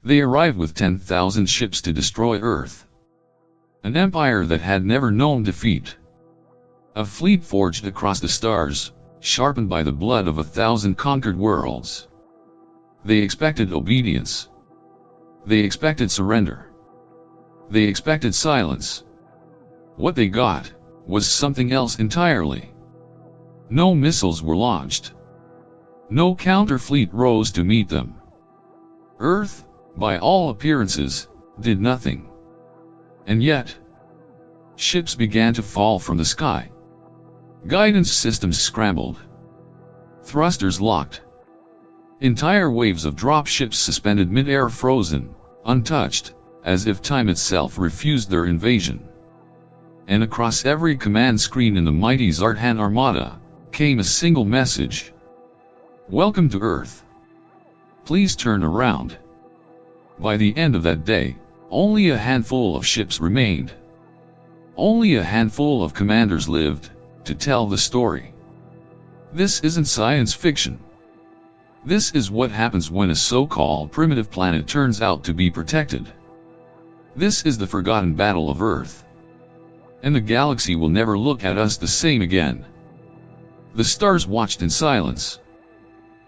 They arrived with 10,000 ships to destroy Earth. An empire that had never known defeat. A fleet forged across the stars, sharpened by the blood of 1,000 conquered worlds. They expected obedience. They expected surrender. They expected silence. What they got was something else entirely. No missiles were launched. No counter-fleet rose to meet them. Earth, by all appearances, did nothing. And yet, ships began to fall from the sky. Guidance systems scrambled. Thrusters locked. Entire waves of drop ships suspended mid-air, frozen, untouched, as if time itself refused their invasion. And across every command screen in the mighty Zarthan Armada, came a single message. Welcome to Earth. Please turn around. By the end of that day, only a handful of ships remained. Only a handful of commanders lived to tell the story. This isn't science fiction. This is what happens when a so-called primitive planet turns out to be protected. This is the forgotten battle of Earth. And the galaxy will never look at us the same again. The stars watched in silence.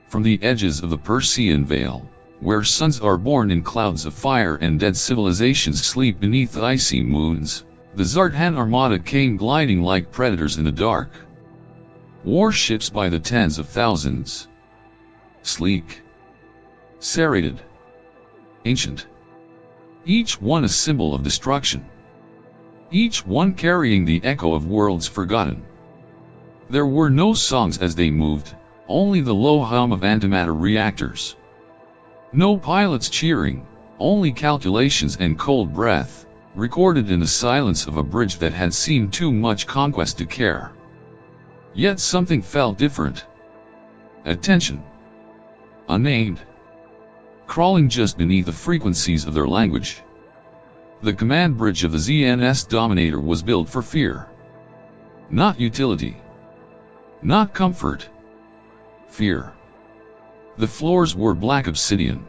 From the edges of the Persean Veil, where suns are born in clouds of fire and dead civilizations sleep beneath icy moons, the Zarthan Armada came gliding like predators in the dark. Warships by the tens of thousands. Sleek. Serrated. Ancient. Each one a symbol of destruction. Each one carrying the echo of worlds forgotten. There were no songs as they moved, only the low hum of antimatter reactors. No pilots cheering, only calculations and cold breath, recorded in the silence of a bridge that had seen too much conquest to care. Yet something felt different. Attention. Unnamed. Crawling just beneath the frequencies of their language. The command bridge of the ZNS Dominator was built for fear. Not utility. Not comfort. Fear. The floors were black obsidian.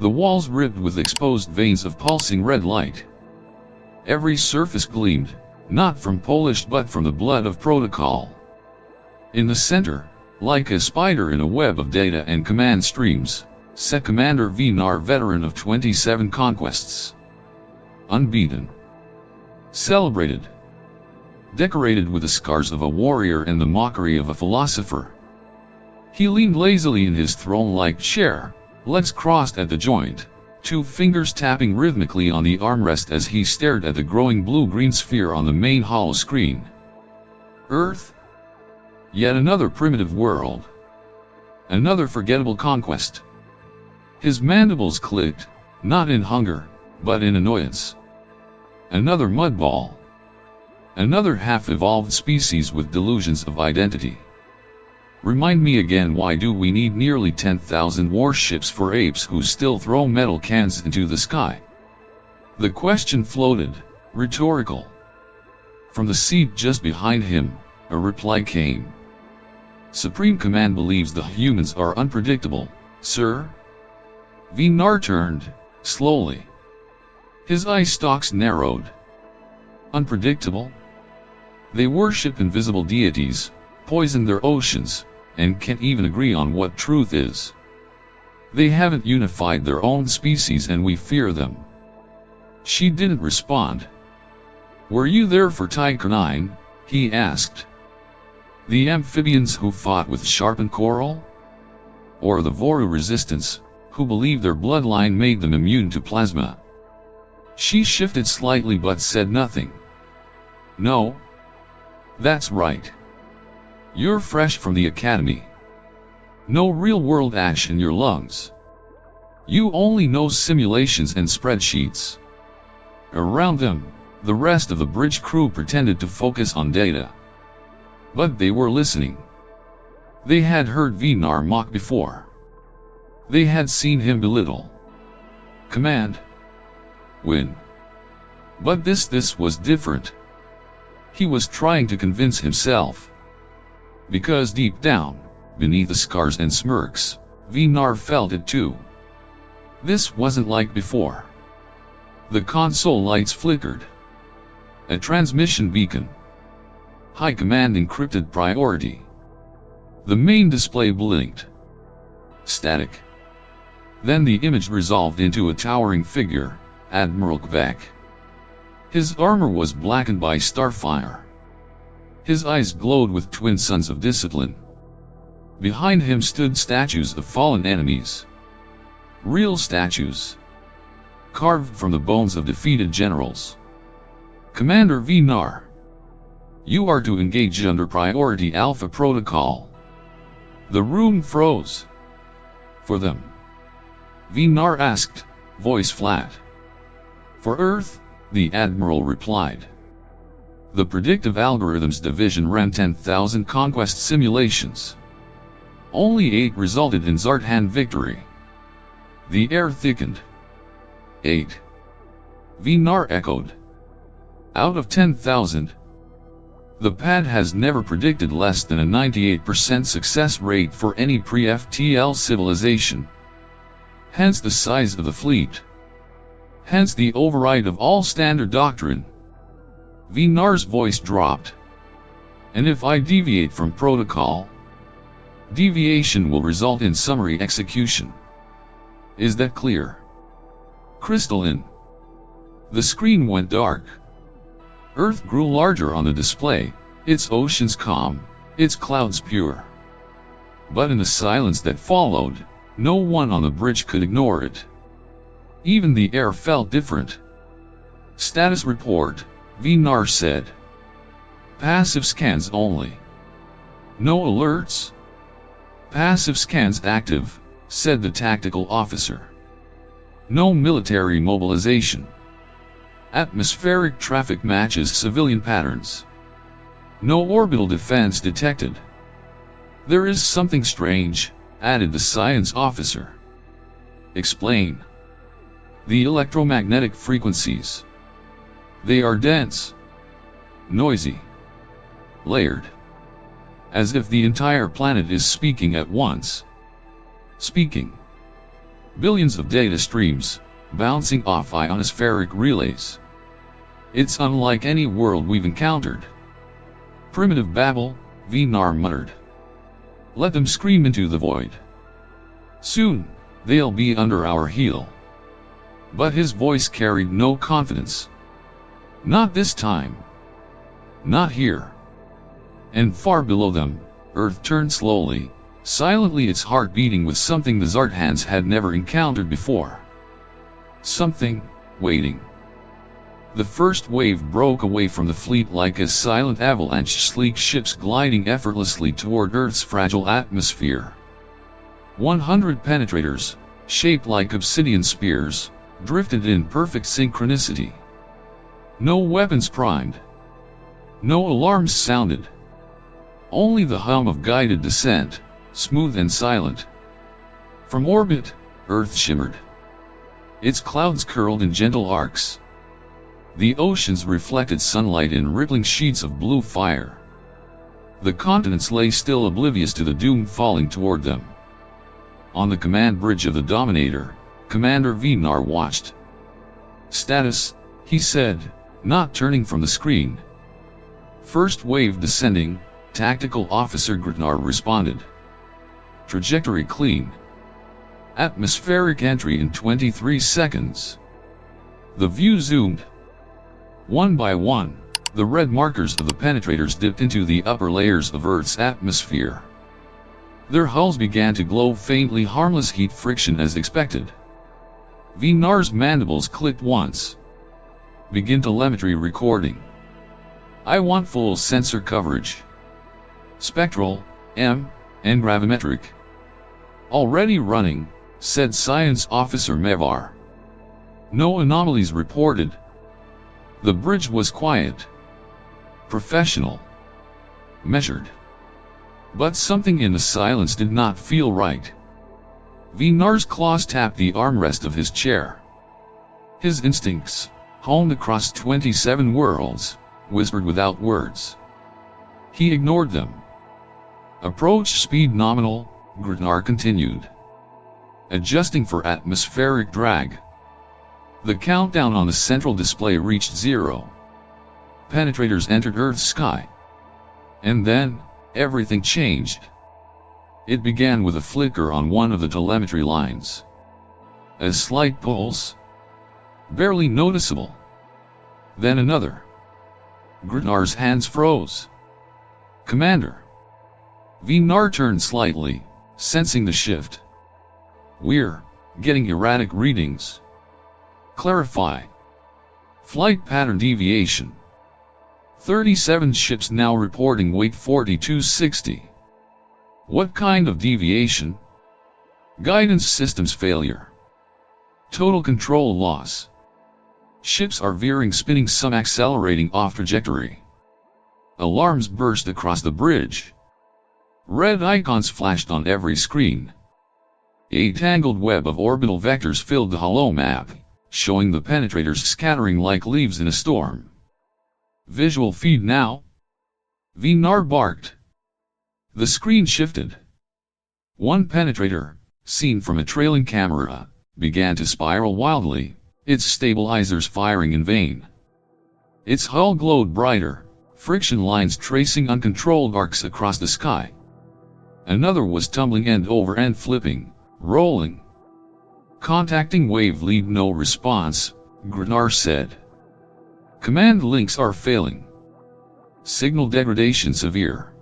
The walls ribbed with exposed veins of pulsing red light. Every surface gleamed, not from polished but from the blood of protocol. In the center, like a spider in a web of data and command streams, sat Commander Vinar, veteran of 27 conquests. Unbeaten. Celebrated. Decorated with the scars of a warrior and the mockery of a philosopher. He leaned lazily in his throne-like chair, legs crossed at the joint, 2 fingers tapping rhythmically on the armrest as he stared at the growing blue-green sphere on the main holo screen. Earth? Yet another primitive world. Another forgettable conquest. His mandibles clicked, not in hunger, but in annoyance. Another mudball. Another half-evolved species with delusions of identity. Remind me again, why do we need nearly 10,000 warships for apes who still throw metal cans into the sky? The question floated, rhetorical. From the seat just behind him, a reply came. Supreme Command believes the humans are unpredictable, sir. Vinar turned, slowly. His eye stalks narrowed. Unpredictable? They worship invisible deities, poison their oceans, and can't even agree on what truth is. They haven't unified their own species and we fear them. She didn't respond. Were you there for Tiger 9? He asked. The amphibians who fought with sharpened coral? Or the Voru resistance, who believed their bloodline made them immune to plasma? She shifted slightly but said nothing. No. That's right. You're fresh from the academy. No real-world ash in your lungs. You only know simulations and spreadsheets. Around them, the rest of the bridge crew pretended to focus on data. But they were listening. They had heard Vinar mock before. They had seen him belittle. Command. Win. But this was different. He was trying to convince himself. Because deep down, beneath the scars and smirks, Vinar felt it too. This wasn't like before. The console lights flickered. A transmission beacon. High command encrypted priority. The main display blinked. Static. Then the image resolved into a towering figure, Admiral Kvek. His armor was blackened by starfire. His eyes glowed with twin suns of discipline. Behind him stood statues of fallen enemies. Real statues. Carved from the bones of defeated generals. Commander Vinar. You are to engage under Priority Alpha Protocol. The room froze. For them? Vinar asked, voice flat. For Earth, the Admiral replied. The Predictive Algorithms Division ran 10,000 conquest simulations. Only 8 resulted in Zarthan victory. The air thickened. 8. Vinar echoed. Out of 10,000. The pad has never predicted less than a 98% success rate for any pre-FTL civilization. Hence the size of the fleet. Hence the override of all standard doctrine. Vinar's voice dropped. And if I deviate from protocol, deviation will result in summary execution. Is that clear? Crystalline. The screen went dark. Earth grew larger on the display, its oceans calm, its clouds pure. But in the silence that followed, no one on the bridge could ignore it. Even the air felt different. Status report, Vinar said. Passive scans only. No alerts? Passive scans active, said the tactical officer. No military mobilization. Atmospheric traffic matches civilian patterns. No orbital defense detected. There is something strange, added the science officer. Explain. The electromagnetic frequencies. They are dense, noisy, layered. As if the entire planet is speaking at once. Speaking. Billions of data streams, bouncing off ionospheric relays. It's unlike any world we've encountered. Primitive babble, Vinar muttered. Let them scream into the void. Soon, they'll be under our heel. But his voice carried no confidence. Not this time. Not here. And far below them, Earth turned slowly, silently, its heart beating with something the Zarthans had never encountered before. Something, waiting. The first wave broke away from the fleet like a silent avalanche, sleek ships gliding effortlessly toward Earth's fragile atmosphere. 100 penetrators, shaped like obsidian spears, drifted in perfect synchronicity. No weapons primed. No alarms sounded. Only the hum of guided descent, smooth and silent. From orbit, Earth shimmered. Its clouds curled in gentle arcs. The oceans reflected sunlight in rippling sheets of blue fire. The continents lay still, oblivious to the doom falling toward them. On the command bridge of the Dominator, Commander Vinar watched. Status, he said, not turning from the screen. First wave descending, Tactical Officer Gritnar responded. Trajectory clean. Atmospheric entry in 23 seconds. The view zoomed. One by one, the red markers of the penetrators dipped into the upper layers of Earth's atmosphere. Their hulls began to glow faintly, harmless heat friction as expected. Vinar's mandibles clicked once. Begin telemetry recording. I want full sensor coverage. Spectral, and gravimetric. Already running, said Science Officer Mevar. No anomalies reported. The bridge was quiet. Professional. Measured. But something in the silence did not feel right. Vinar's claws tapped the armrest of his chair. His instincts, honed across 27 worlds, whispered without words. He ignored them. Approach speed nominal, Gritnar continued. adjusting for atmospheric drag. The countdown on the central display reached 0. Penetrators entered Earth's sky. And then, everything changed. It began with a flicker on one of the telemetry lines. A slight pulse. Barely noticeable. Then another. Gridnar's hands froze. "Commander." Vinar turned slightly, sensing the shift. "We're getting erratic readings." "Clarify." "Flight pattern deviation. 37 ships now reporting weight 4260. "What kind of deviation?" "Guidance systems failure. Total control loss. Ships are veering, spinning, some accelerating off trajectory." Alarms burst across the bridge. Red icons flashed on every screen. A tangled web of orbital vectors filled the holo map, showing the penetrators scattering like leaves in a storm. "Visual feed now?" Vinar barked. The screen shifted. One penetrator, seen from a trailing camera, began to spiral wildly, its stabilizers firing in vain. Its hull glowed brighter, friction lines tracing uncontrolled arcs across the sky. Another was tumbling end over end, flipping, rolling. "Contacting wave lead, no response," Gridnar said. "Command links are failing. Signal degradation severe."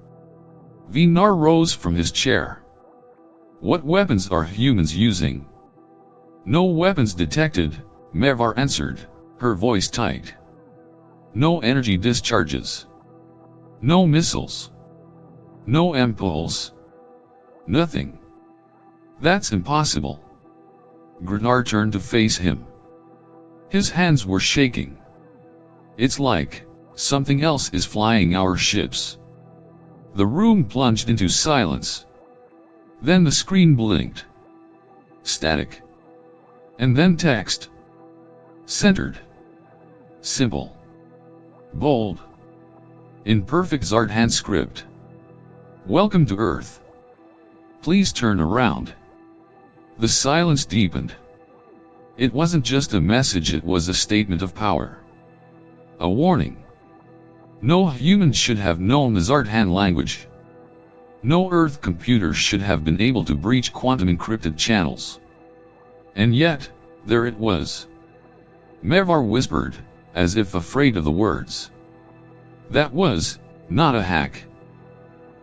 Vinar rose from his chair. "What weapons are humans using?" "No weapons detected," Mevar answered, her voice tight. "No energy discharges. No missiles. No impulse. Nothing." "That's impossible." Gridnar turned to face him. His hands were shaking. "It's like something else is flying our ships." The room plunged into silence. Then the screen blinked. Static. And then text. Centered. Simple. Bold. In perfect Zarthan script. "Welcome to Earth. Please turn around." The silence deepened. It wasn't just a message, it was a statement of power. A warning. No human should have known the Zarthan language. No Earth computer should have been able to breach quantum encrypted channels. And yet, there it was. Mevar whispered, as if afraid of the words. "That was not a hack."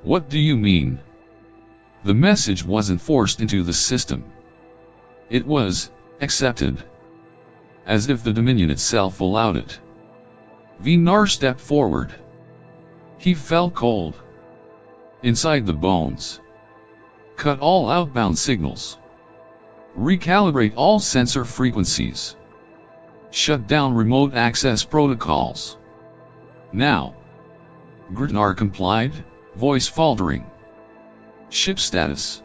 "What do you mean?" "The message wasn't forced into the system. It was accepted. As if the Dominion itself allowed it." Vinar stepped forward. He felt cold. Inside the bones. "Cut all outbound signals. Recalibrate all sensor frequencies. Shut down remote access protocols. Now." Gridnar complied, voice faltering. "Ship status.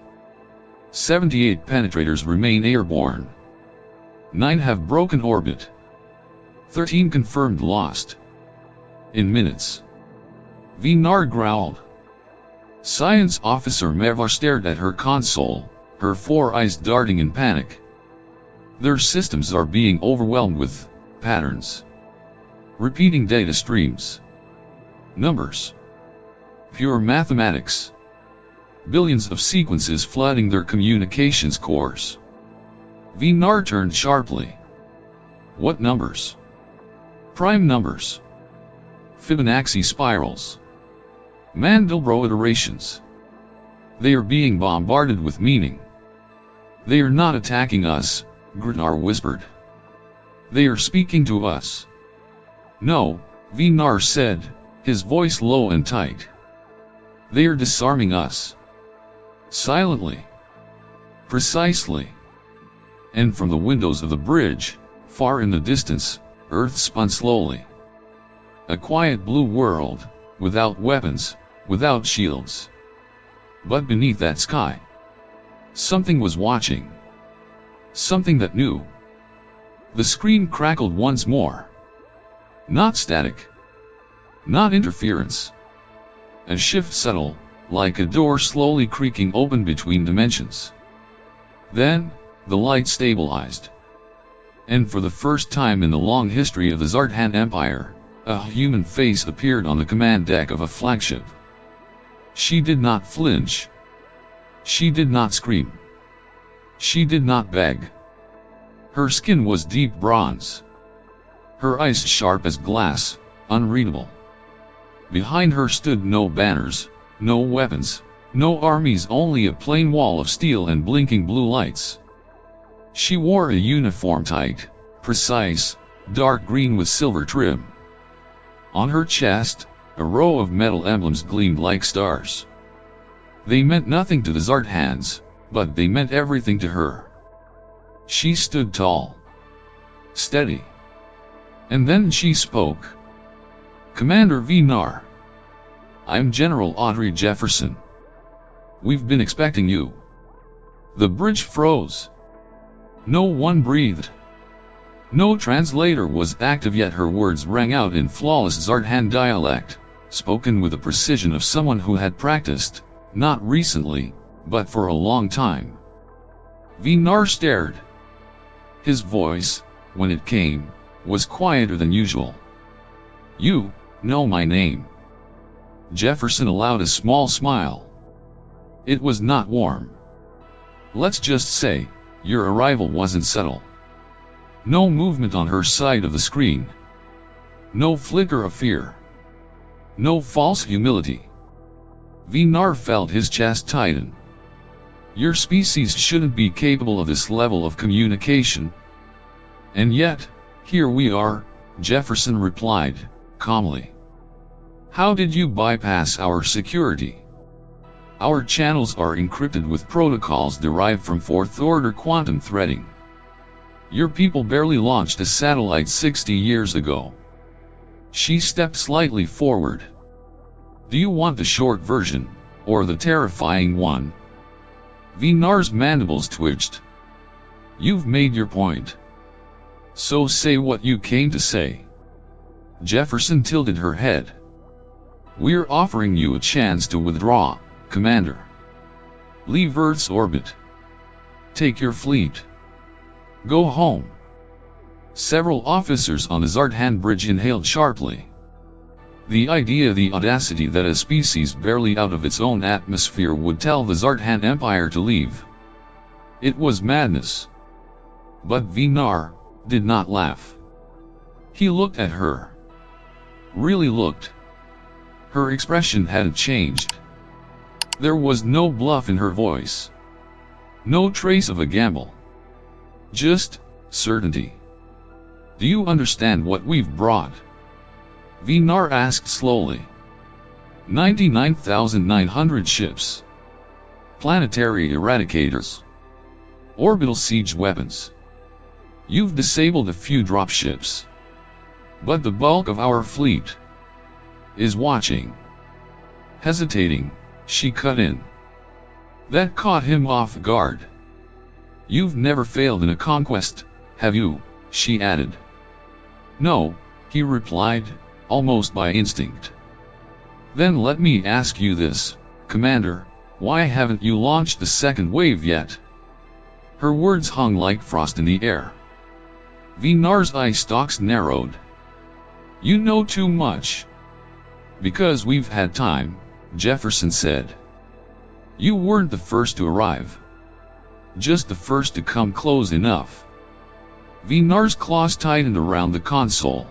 78 penetrators remain airborne. 9 have broken orbit. 13 confirmed lost. In minutes." Vinar growled. Science Officer Mevar stared at her console, her 4 eyes darting in panic. Their systems are being overwhelmed with patterns. Repeating data streams. Numbers. Pure mathematics. Billions of sequences flooding their communications cores. Vinar turned sharply. "What numbers?" "Prime numbers. Fibonacci spirals. Mandelbrot iterations. They are being bombarded with meaning." "They are not attacking us," Gridnar whispered. "They are speaking to us." "No," Vinar said, his voice low and tight. "They are disarming us. Silently. Precisely." And from the windows of the bridge, far in the distance, Earth spun slowly. A quiet blue world, without weapons, without shields. But beneath that sky, something was watching. Something that knew. The screen crackled once more. Not static. Not interference. A shift subtle, like a door slowly creaking open between dimensions. Then, the light stabilized. And for the first time in the long history of the Zarthan Empire, a human face appeared on the command deck of a flagship. She did not flinch. She did not scream. She did not beg. Her skin was deep bronze. Her eyes sharp as glass, unreadable. Behind her stood no banners, no weapons, no armies, only a plain wall of steel and blinking blue lights. She wore a uniform tight, precise, dark green with silver trim. On her chest, a row of metal emblems gleamed like stars. They meant nothing to the Zarthans, but they meant everything to her. She stood tall, steady. And then she spoke. "Commander Vinar. I'm General Audrey Jefferson. We've been expecting you." The bridge froze. No one breathed. No translator was active, yet her words rang out in flawless Zarthan dialect, spoken with the precision of someone who had practiced, not recently, but for a long time. Vinar stared. His voice, when it came, was quieter than usual. "You know my name." Jefferson allowed a small smile. It was not warm. "Let's just say, your arrival wasn't subtle." No movement on her side of the screen. No flicker of fear. No false humility. Vinar felt his chest tighten. "Your species shouldn't be capable of this level of communication." "And yet, here we are," Jefferson replied, calmly. "How did you bypass our security? Our channels are encrypted with protocols derived from fourth-order quantum threading. Your people barely launched a satellite 60 years ago." She stepped slightly forward. "Do you want the short version, or the terrifying one?" Vinar's mandibles twitched. "You've made your point. So say what you came to say." Jefferson tilted her head. "We're offering you a chance to withdraw, Commander. Leave Earth's orbit. Take your fleet. Go home." Several officers on the Zarthan bridge inhaled sharply. The idea, the audacity that a species barely out of its own atmosphere would tell the Zarthan Empire to leave. It was madness. But Vinar did not laugh. He looked at her. Really looked. Her expression hadn't changed. There was no bluff in her voice. No trace of a gamble. Just certainty. "Do you understand what we've brought?" Vinar asked slowly. 99,900 ships. Planetary eradicators. Orbital siege weapons. You've disabled a few dropships. But the bulk of our fleet is watching." Hesitating, she cut in. That caught him off guard. "You've never failed in a conquest, have you?" she added. "No," he replied, almost by instinct. "Then let me ask you this, Commander, why haven't you launched the second wave yet?" Her words hung like frost in the air. Vinar's eye stalks narrowed. "You know too much." "Because we've had time," Jefferson said. "You weren't the first to arrive. Just the first to come close enough." Vinar's claws tightened around the console.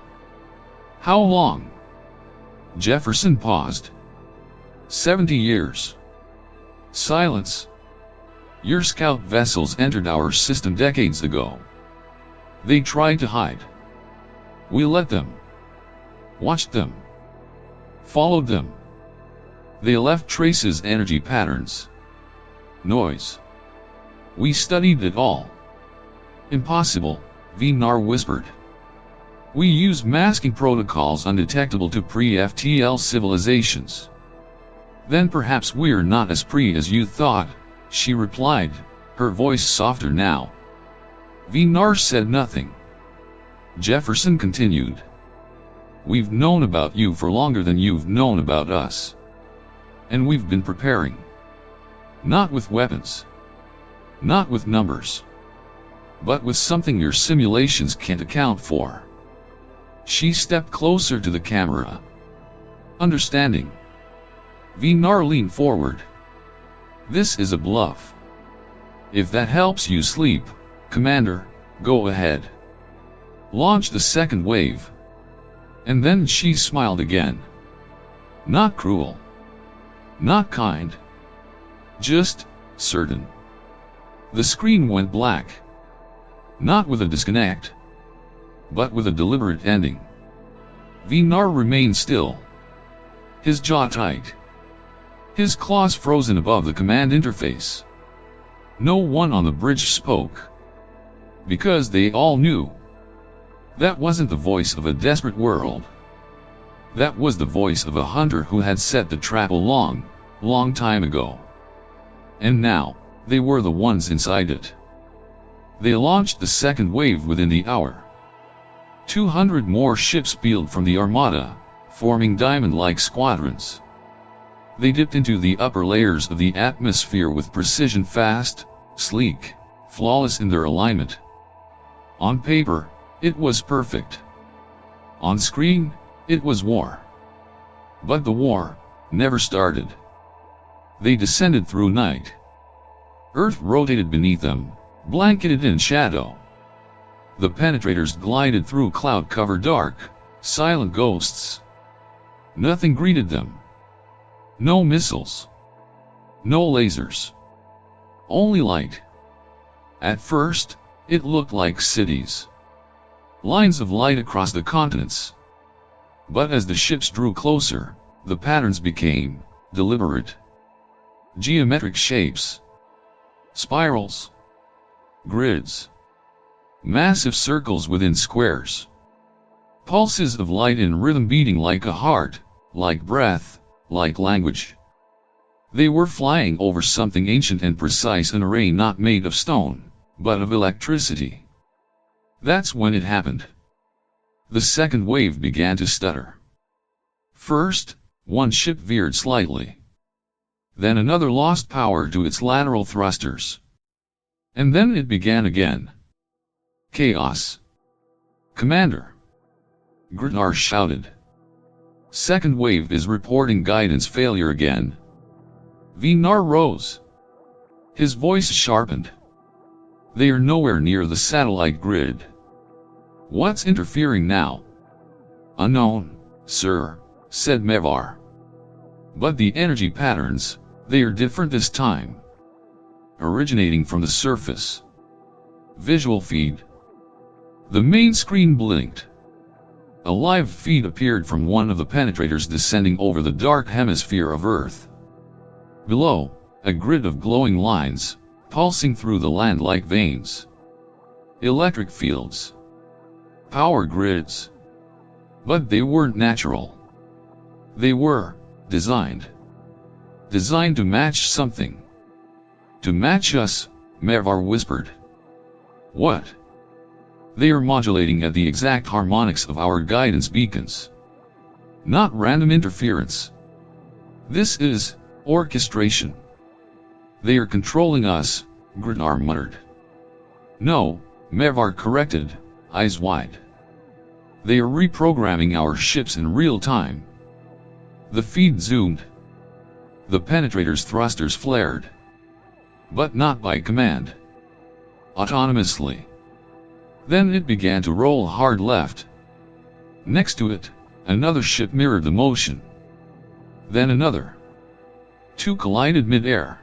"How long?" Jefferson paused. 70 years. Silence. "Your scout vessels entered our system decades ago. They tried to hide. We let them. Watched them. Followed them. They left traces, energy patterns. Noise. We studied it all." "Impossible," Vinar whispered. "We use masking protocols undetectable to pre-FTL civilizations." "Then perhaps we're not as pre as you thought," she replied, her voice softer now. Vinar said nothing. Jefferson continued. "We've known about you for longer than you've known about us. And we've been preparing. Not with weapons. Not with numbers. but with something your simulations can't account for. She stepped closer to the camera. Understanding. Vinar leaned forward. This is a bluff. If that helps you sleep, Commander, go ahead. Launch the second wave. And then she smiled again. Not cruel. Not kind. Just certain. The screen went black. Not with a disconnect, but with a deliberate ending. Vinar remained still. His jaw tight. His claws frozen above the command interface. No one on the bridge spoke. Because they all knew. That wasn't the voice of a desperate world. That was the voice of a hunter who had set the trap a long, long time ago. And now, they were the ones inside it. They launched the second wave within the hour. 200 more ships peeled from the armada, forming diamond-like squadrons. They dipped into the upper layers of the atmosphere with precision, fast, sleek, flawless in their alignment. On paper, it was perfect. On screen, it was war. But the war never started. They descended through night. Earth rotated beneath them, blanketed in shadow. The penetrators glided through cloud-covered dark, silent ghosts. Nothing greeted them. No missiles. No lasers. Only light. At first, it looked like cities. Lines of light across the continents. But as the ships drew closer, the patterns became deliberate. Geometric shapes. Spirals. Grids. Massive circles within squares. Pulses of light in rhythm beating like a heart, like breath, like language. They were flying over something ancient and precise, an array not made of stone, but of electricity. That's when it happened. The second wave began to stutter. First, one ship veered slightly. Then another lost power to its lateral thrusters. And then it began again. Chaos. Commander. Gridnar shouted. Second wave is reporting guidance failure again. Vinar rose. His voice sharpened. They are nowhere near the satellite grid. What's interfering now? Unknown, sir, said Mevar. But the energy patterns, they are different this time. Originating from the surface. Visual feed. The main screen blinked. A live feed appeared from one of the penetrators descending over the dark hemisphere of Earth. Below, a grid of glowing lines, pulsing through the land like veins. Electric fields. Power grids. But they weren't natural. They were designed. Designed to match something. To match us, Mevar whispered. What? They are modulating at the exact harmonics of our guidance beacons. Not random interference. This is orchestration. They are controlling us, Gridnar muttered. No, Mevar corrected, eyes wide. They are reprogramming our ships in real time. The feed zoomed. The penetrator's thrusters flared. But not by command. Autonomously. Then it began to roll hard left. Next to it, another ship mirrored the motion. Then another. Two collided mid-air.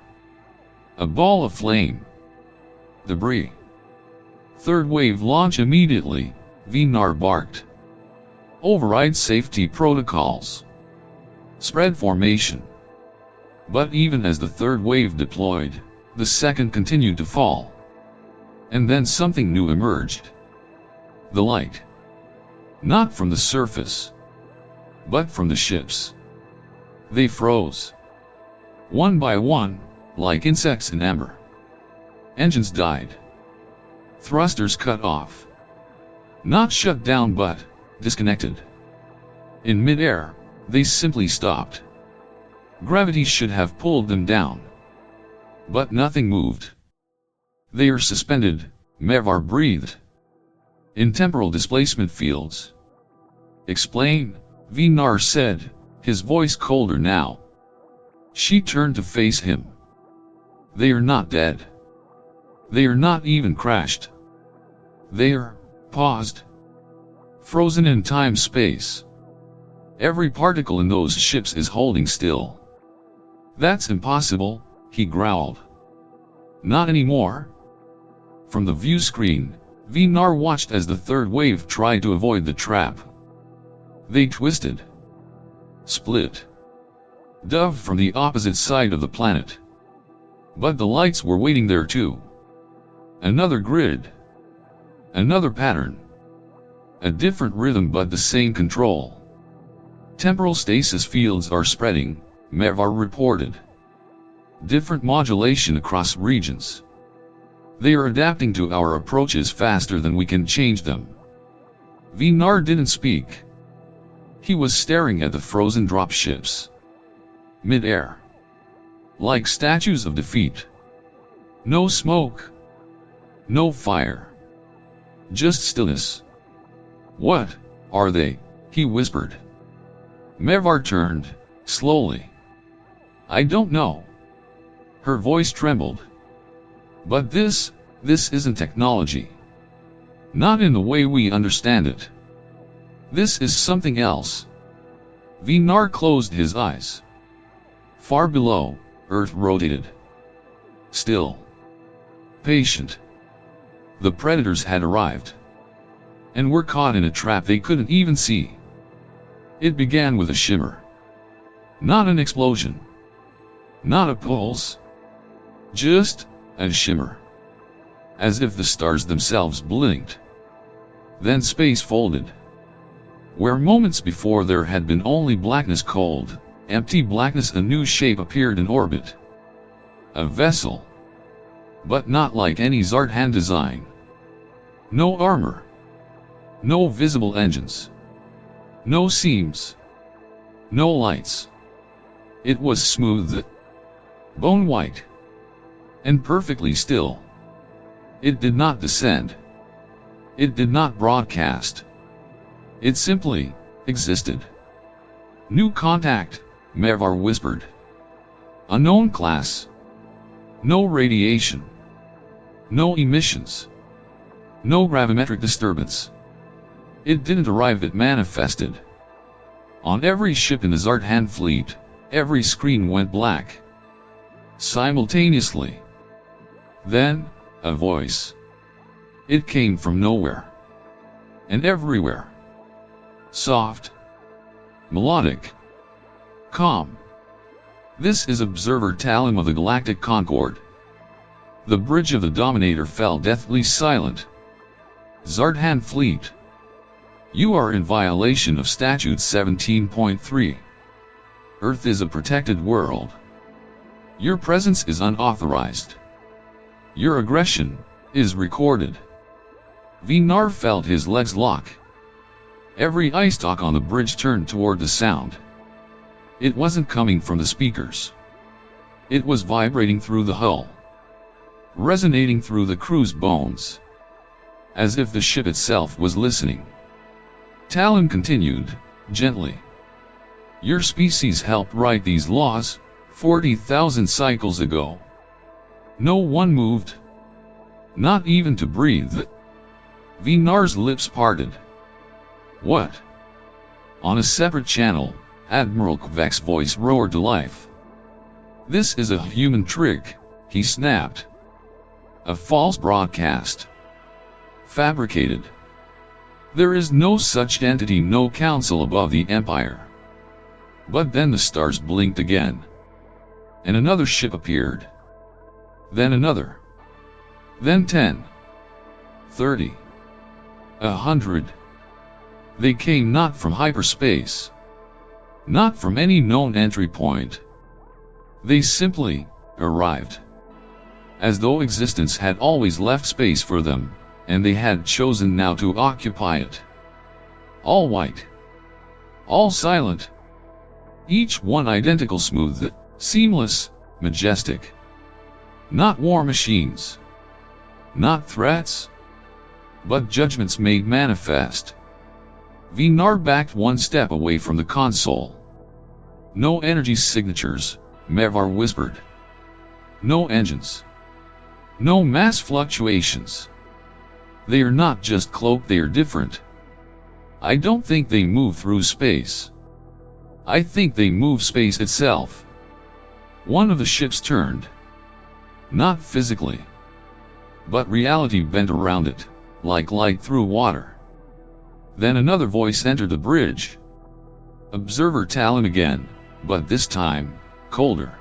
A ball of flame. Debris. Third wave launch immediately, Vinar barked. Override safety protocols. Spread formation. But even as the third wave deployed, the second continued to fall. And then something new emerged. The light. Not from the surface, but from the ships. They froze. One by one, like insects in amber. Engines died. Thrusters cut off. Not shut down but disconnected. In mid-air, they simply stopped. Gravity should have pulled them down. But nothing moved. They are suspended, Mevar breathed. In temporal displacement fields. Explain, Vinar said, his voice colder now. She turned to face him. They are not dead. They are not even crashed. They are paused. Frozen in time-space. Every particle in those ships is holding still. That's impossible, he growled. Not anymore. From the view screen, Vinar watched as the third wave tried to avoid the trap. They twisted. Split. Dove from the opposite side of the planet. But the lights were waiting there too. Another grid. Another pattern. A different rhythm but the same control. Temporal stasis fields are spreading, Mevar reported. Different modulation across regions. They are adapting to our approaches faster than we can change them. Vinar didn't speak. He was staring at the frozen dropships. Mid-air. Like statues of defeat. No smoke. No fire. Just stillness. What are they? He whispered. Mevar turned, slowly. I don't know. Her voice trembled. But this isn't technology. Not in the way we understand it. This is something else. Vinar closed his eyes. Far below, Earth rotated. Still. Patient. The predators had arrived. And were caught in a trap they couldn't even see. It began with a shimmer. Not an explosion. Not a pulse. Just a shimmer. As if the stars themselves blinked. Then space folded. Where moments before there had been only blackness, cold, empty blackness, a new shape appeared in orbit. A vessel. But not like any Zarthan design. No armor. No visible engines. No seams. No lights. It was smooth. Bone white. And perfectly still. It did not descend. It did not broadcast. It simply existed. New contact, Mevar whispered. Unknown class. No radiation. No emissions. No gravimetric disturbance. It didn't arrive, it manifested. On every ship in the Zarthan fleet, every screen went black. Simultaneously. Then, a voice. It came from nowhere. And everywhere. Soft. Melodic. Calm. This is Observer Talim of the Galactic Concord. The bridge of the Dominator fell deathly silent. Zarthan fleet. You are in violation of Statute 17.3. Earth is a protected world. Your presence is unauthorized. Your aggression is recorded. Vinar felt his legs lock. Every eye stalk on the bridge turned toward the sound. It wasn't coming from the speakers. It was vibrating through the hull. Resonating through the crew's bones. As if the ship itself was listening. Talon continued, gently. Your species helped write these laws, 40,000 cycles ago. No one moved. Not even to breathe. Vinar's lips parted. What? On a separate channel, Admiral Kvek's voice roared to life. This is a human trick, he snapped. A false broadcast. Fabricated. There is no such entity, no council above the Empire. But then the stars blinked again. And another ship appeared. Then another. Then 10. 30. 100. They came not from hyperspace. Not from any known entry point. They simply arrived. As though existence had always left space for them, and they had chosen now to occupy it. All white. All silent. Each one identical, smooth, seamless, majestic. Not war machines. Not threats, but judgments made manifest. Vinar backed one step away from the console. No energy signatures, Mevar whispered. No engines. No mass fluctuations. They are not just cloaked, they are different. I don't think they move through space. I think they move space itself. One of the ships turned. Not physically, but reality bent around it, like light through water. Then another voice entered the bridge. Observer Talon again, but this time, colder.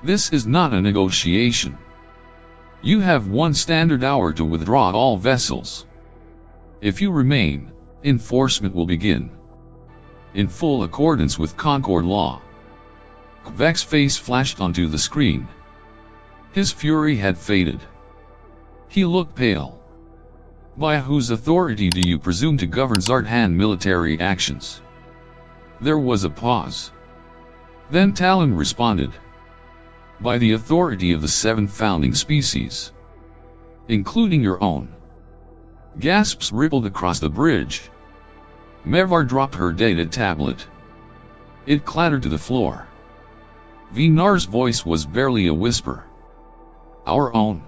This is not a negotiation. You have 1 standard hour to withdraw all vessels. If you remain, enforcement will begin. In full accordance with Concord law. Kvek's face flashed onto the screen. His fury had faded. He looked pale. By whose authority do you presume to govern Zarthan military actions? There was a pause. Then Talon responded. By the authority of the 7 founding species. Including your own. Gasps rippled across the bridge. Mevar dropped her data tablet. It clattered to the floor. Vinar's voice was barely a whisper. Our own.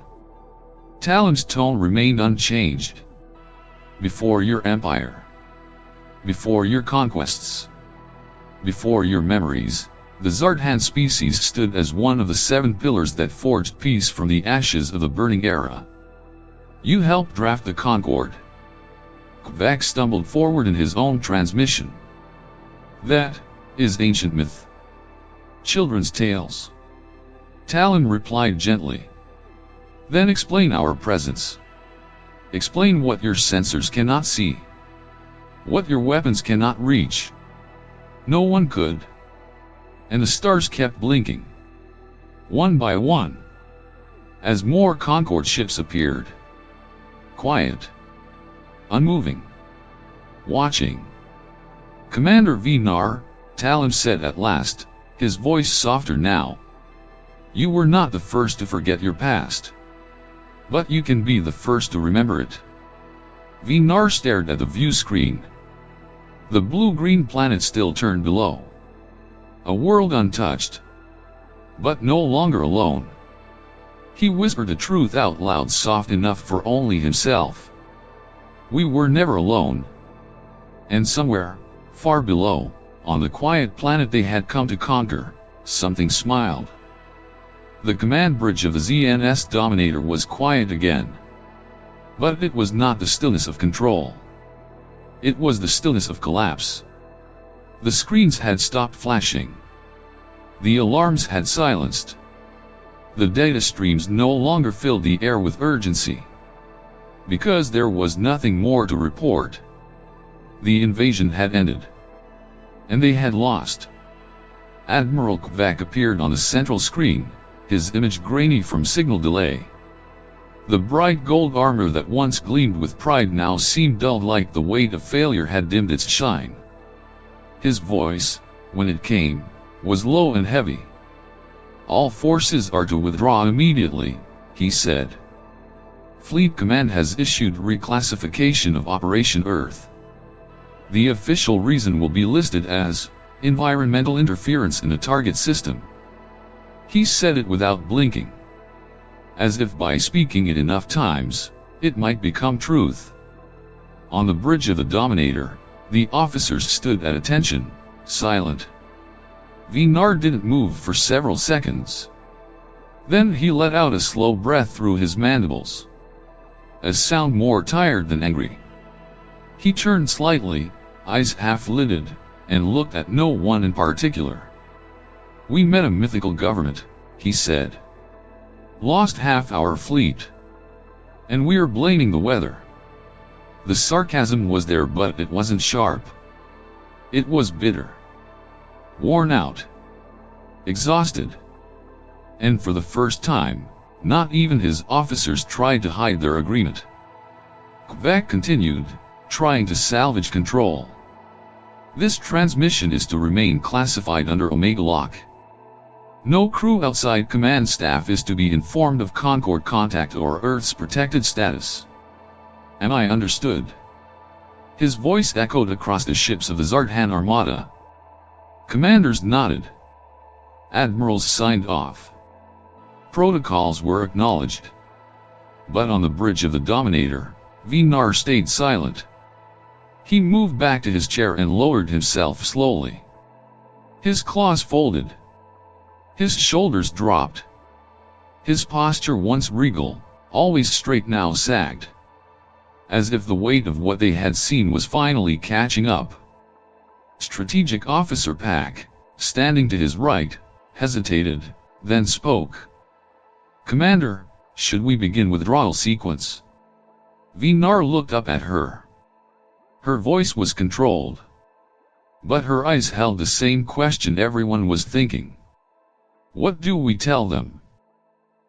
Talon's tone remained unchanged. Before your empire. Before your conquests. Before your memories, the Zarthan species stood as one of the 7 pillars that forged peace from the ashes of the burning era. You helped draft the Concord. Kvek stumbled forward in his own transmission. That is ancient myth. Children's tales. Talon replied gently. Then explain our presence. Explain what your sensors cannot see. What your weapons cannot reach. No one could. And the stars kept blinking. One by one. As more Concord ships appeared. Quiet. Unmoving. Watching. Commander Vinar, Talon said at last, his voice softer now. You were not the first to forget your past. But you can be the first to remember it. Vinar stared at the view screen. The blue-green planet still turned below. A world untouched. But no longer alone. He whispered the truth out loud, soft enough for only himself. We were never alone. And somewhere, far below, on the quiet planet they had come to conquer, something smiled. The command bridge of the ZNS Dominator was quiet again. But it was not the stillness of control. It was the stillness of collapse. The screens had stopped flashing. The alarms had silenced. The data streams no longer filled the air with urgency. Because there was nothing more to report. The invasion had ended. And they had lost. Admiral Kvek appeared on the central screen, his image grainy from signal delay. The bright gold armor that once gleamed with pride now seemed dulled, like the weight of failure had dimmed its shine. His voice, when it came, was low and heavy. All forces are to withdraw immediately, he said. Fleet Command has issued reclassification of Operation Earth. The official reason will be listed as environmental interference in a target system. He said it without blinking. As if by speaking it enough times, it might become truth. On the bridge of the Dominator, the officers stood at attention, silent. Vinar didn't move for several seconds. Then he let out a slow breath through his mandibles. A sound more tired than angry. He turned slightly, eyes half-lidded, and looked at no one in particular. We met a mythical government, he said. Lost half our fleet. And we're blaming the weather. The sarcasm was there, but it wasn't sharp. It was bitter. Worn out. Exhausted. And for the first time, not even his officers tried to hide their agreement. Kvek continued, trying to salvage control. This transmission is to remain classified under Omega Lock. No crew outside command staff is to be informed of Concord contact or Earth's protected status. Am I understood? His voice echoed across the ships of the Zarthan Armada. Commanders nodded. Admirals signed off. Protocols were acknowledged. But on the bridge of the Dominator, Vinar stayed silent. He moved back to his chair and lowered himself slowly. His claws folded. His shoulders dropped. His posture, once regal, always straight, now sagged. As if the weight of what they had seen was finally catching up. Strategic Officer Pack, standing to his right, hesitated, then spoke. "Commander, should we begin withdrawal sequence?" Vinar looked up at her. Her voice was controlled. But her eyes held the same question everyone was thinking. What do we tell them?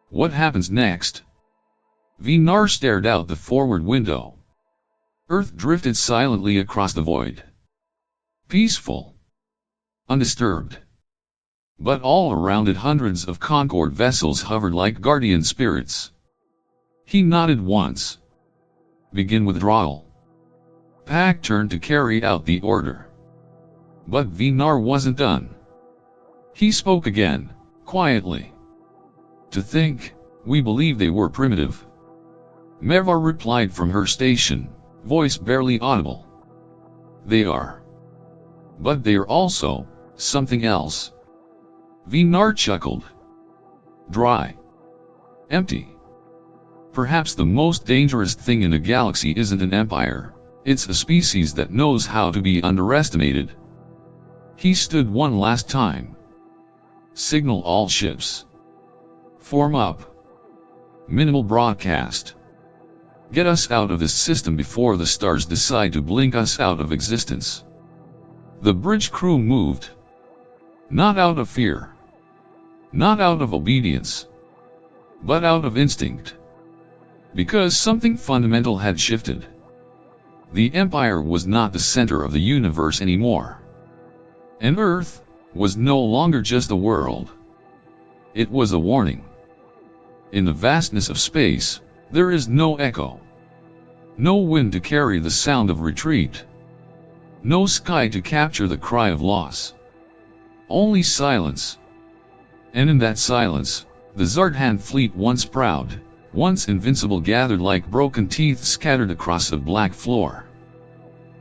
What happens next? Vinar stared out the forward window. Earth drifted silently across the void. Peaceful. Undisturbed. But all around it hundreds of Concord vessels hovered like guardian spirits. He nodded once. Begin withdrawal. Pack turned to carry out the order. But Vinar wasn't done. He spoke again, quietly. To think, we believe they were primitive. Mevar replied from her station, voice barely audible. They are. But they're also something else. Vinar chuckled. Dry. Empty. Perhaps the most dangerous thing in a galaxy isn't an empire, it's a species that knows how to be underestimated. He stood one last time. Signal all ships. Form up. Minimal broadcast. Get us out of this system before the stars decide to blink us out of existence. The bridge crew moved. Not out of fear. Not out of obedience. But out of instinct. Because something fundamental had shifted. The Empire was not the center of the universe anymore. And Earth was no longer just a world. It was a warning. In the vastness of space, there is no echo. No wind to carry the sound of retreat. No sky to capture the cry of loss. Only silence. And in that silence, the Zarthan fleet, once proud, once invincible, gathered like broken teeth scattered across a black floor.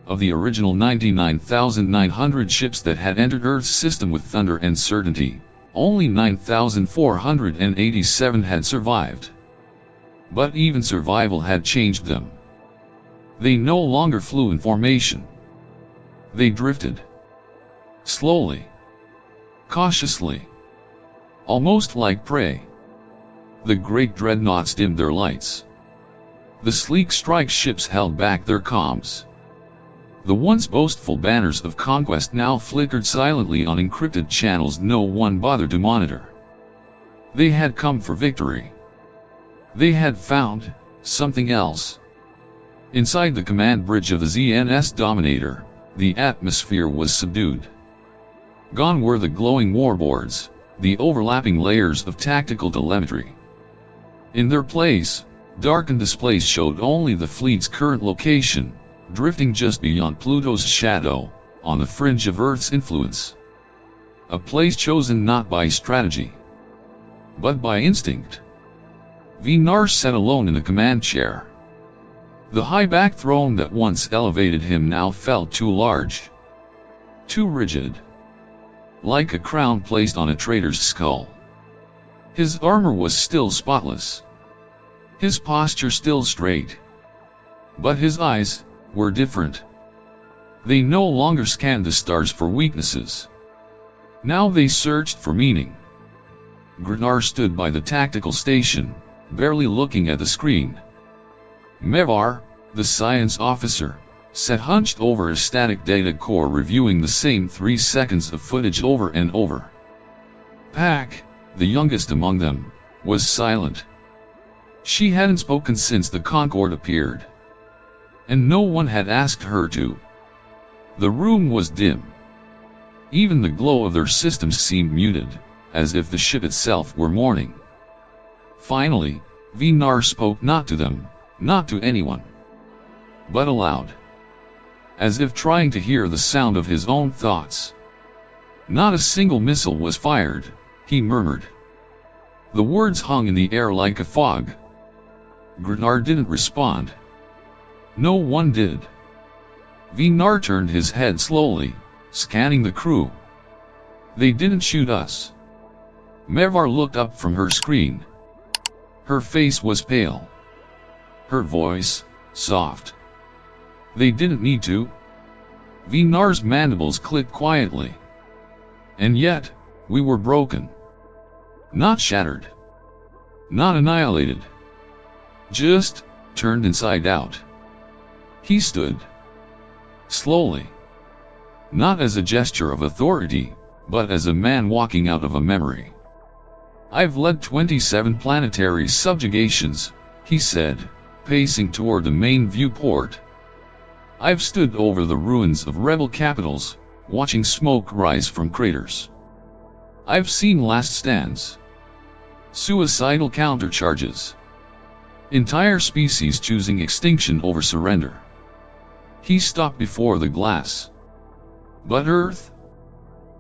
Of the original 99,900 ships that had entered Earth's system with thunder and certainty, only 9,487 had survived. But even survival had changed them. They no longer flew in formation. They drifted. Slowly. Cautiously. Almost like prey. The great dreadnoughts dimmed their lights. The sleek strike ships held back their comms. The once boastful banners of conquest now flickered silently on encrypted channels no one bothered to monitor. They had come for victory. They had found something else. Inside the command bridge of the ZNS Dominator, the atmosphere was subdued. Gone were the glowing warboards, the overlapping layers of tactical telemetry. In their place, darkened displays showed only the fleet's current location, drifting just beyond Pluto's shadow, on the fringe of Earth's influence. A place chosen not by strategy, but by instinct. Vinar sat alone in the command chair. The high-backed throne that once elevated him now felt too large. Too rigid. Like a crown placed on a traitor's skull. His armor was still spotless. His posture still straight. But his eyes were different. They no longer scanned the stars for weaknesses. Now they searched for meaning. Granar stood by the tactical station, barely looking at the screen. Mevar, the science officer, sat hunched over a static data core reviewing the same 3 seconds of footage over and over. Pack, the youngest among them, was silent. She hadn't spoken since the Concord appeared. And no one had asked her to. The room was dim. Even the glow of their systems seemed muted, as if the ship itself were mourning. Finally, Vinar spoke not to them, not to anyone, but aloud, as if trying to hear the sound of his own thoughts. Not a single missile was fired, he murmured. The words hung in the air like a fog. Grenard didn't respond. No one did. Vinar turned his head slowly, scanning the crew. They didn't shoot us. Mervar looked up from her screen. Her face was pale. Her voice, soft. They didn't need to. Vinar's mandibles clicked quietly. And yet, we were broken. Not shattered. Not annihilated. Just turned inside out. He stood. Slowly. Not as a gesture of authority, but as a man walking out of a memory. I've led 27 planetary subjugations, he said, pacing toward the main viewport. I've stood over the ruins of rebel capitals, watching smoke rise from craters. I've seen last stands. Suicidal countercharges. Entire species choosing extinction over surrender. He stopped before the glass. But Earth?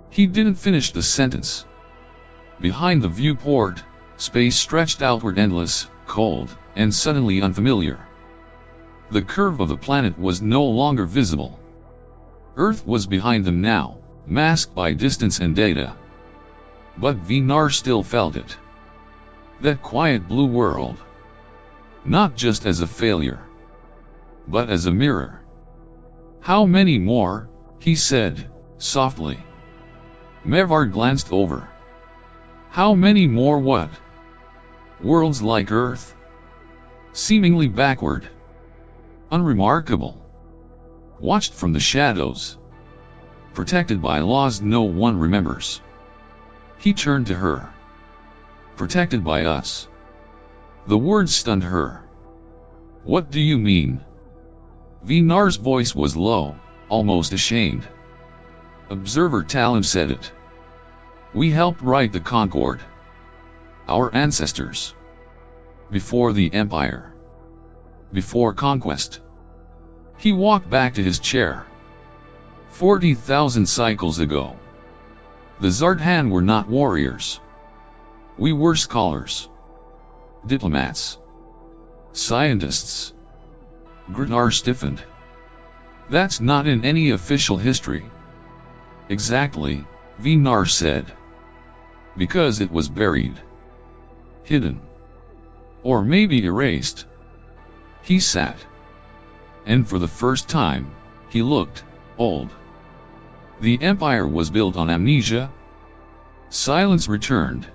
He didn't finish the sentence. Behind the viewport, space stretched outward endless, cold, and suddenly unfamiliar. The curve of the planet was no longer visible. Earth was behind them now, masked by distance and data. But Vinar still felt it. That quiet blue world. Not just as a failure, but as a mirror. How many more? He said, softly. Mervar glanced over. How many more what? Worlds like Earth? Seemingly backward. Unremarkable. Watched from the shadows. Protected by laws no one remembers. He turned to her. Protected by us. The words stunned her. What do you mean? Vinar's voice was low, almost ashamed. Observer Talon said it. We helped write the Concord. Our ancestors. Before the Empire. Before conquest. He walked back to his chair. 40,000 cycles ago. The Zarthan were not warriors. We were scholars. Diplomats. Scientists. Grenard stiffened. That's not in any official history. Exactly, Vinar said. Because it was buried. Hidden. Or maybe erased. He sat. And for the first time, he looked old. The Empire was built on amnesia. Silence returned.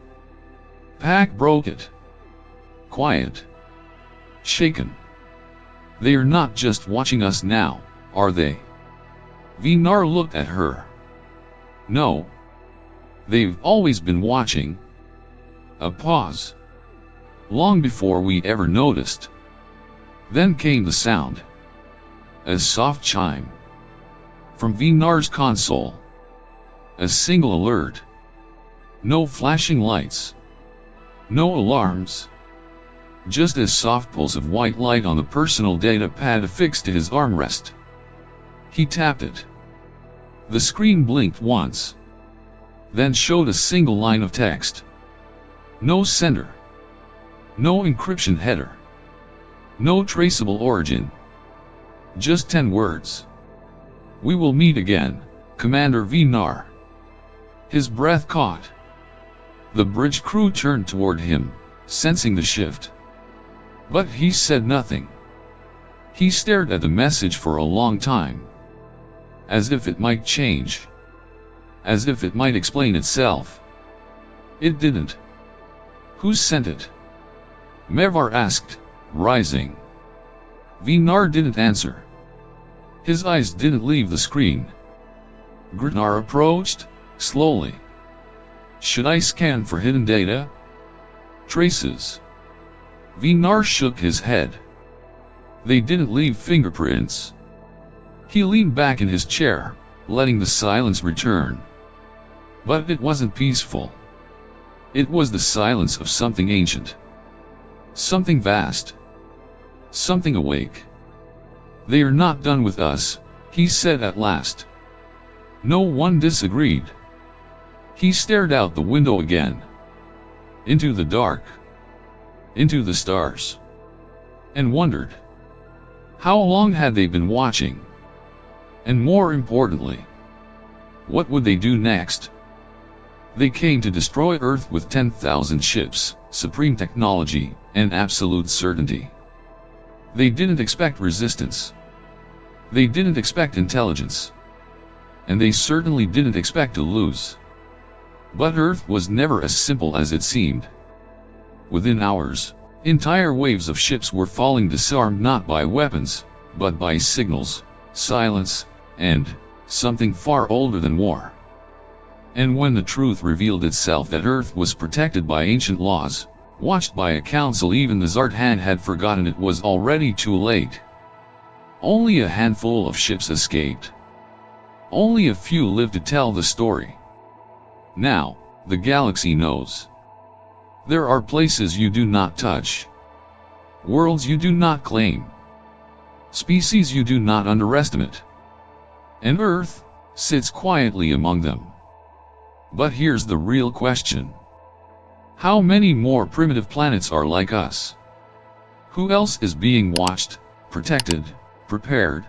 Pack broke it. Quiet. Shaken. They are not just watching us now, are they? Vinar looked at her. No. They've always been watching. A pause. Long before we ever noticed. Then came the sound. A soft chime. From Vinar's console. A single alert. No flashing lights. No alarms. Just a soft pulse of white light on the personal data pad affixed to his armrest. He tapped it. The screen blinked once. Then showed a single line of text. No sender. No encryption header. No traceable origin. Just 10 words. We will meet again, Commander Vinar. His breath caught. The bridge crew turned toward him, sensing the shift. But he said nothing. He stared at the message for a long time. As if it might change. As if it might explain itself. It didn't. Who sent it? Mervar asked, rising. Vinar didn't answer. His eyes didn't leave the screen. Grenard approached, slowly. Should I scan for hidden data? Traces. Vinar shook his head. They didn't leave fingerprints. He leaned back in his chair, letting the silence return. But it wasn't peaceful. It was the silence of something ancient. Something vast. Something awake. "They are not done with us," he said at last. No one disagreed. He stared out the window again. Into the dark. Into the stars. And wondered. How long had they been watching? And more importantly, what would they do next? They came to destroy Earth with 10,000 ships, supreme technology, and absolute certainty. They didn't expect resistance. They didn't expect intelligence. And they certainly didn't expect to lose. But Earth was never as simple as it seemed. Within hours, entire waves of ships were falling disarmed not by weapons, but by signals, silence, and something far older than war. And when the truth revealed itself that Earth was protected by ancient laws, watched by a council even the Zarthan had forgotten, it was already too late. Only a handful of ships escaped. Only a few lived to tell the story. Now, the galaxy knows. There are places you do not touch. Worlds you do not claim. Species you do not underestimate. And Earth sits quietly among them. But here's the real question. How many more primitive planets are like us? Who else is being watched, protected, prepared?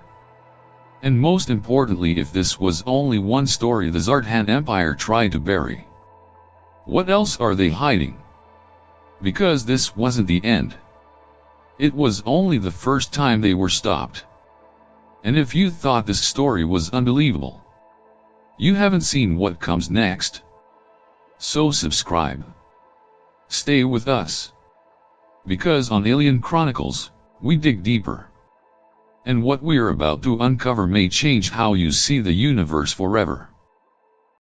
And most importantly, if this was only one story the Zarthan Empire tried to bury, what else are they hiding? Because this wasn't the end. It was only the first time they were stopped. And if you thought this story was unbelievable, you haven't seen what comes next. So subscribe. Stay with us. Because on Alien Chronicles, we dig deeper. And what we're about to uncover may change how you see the universe forever.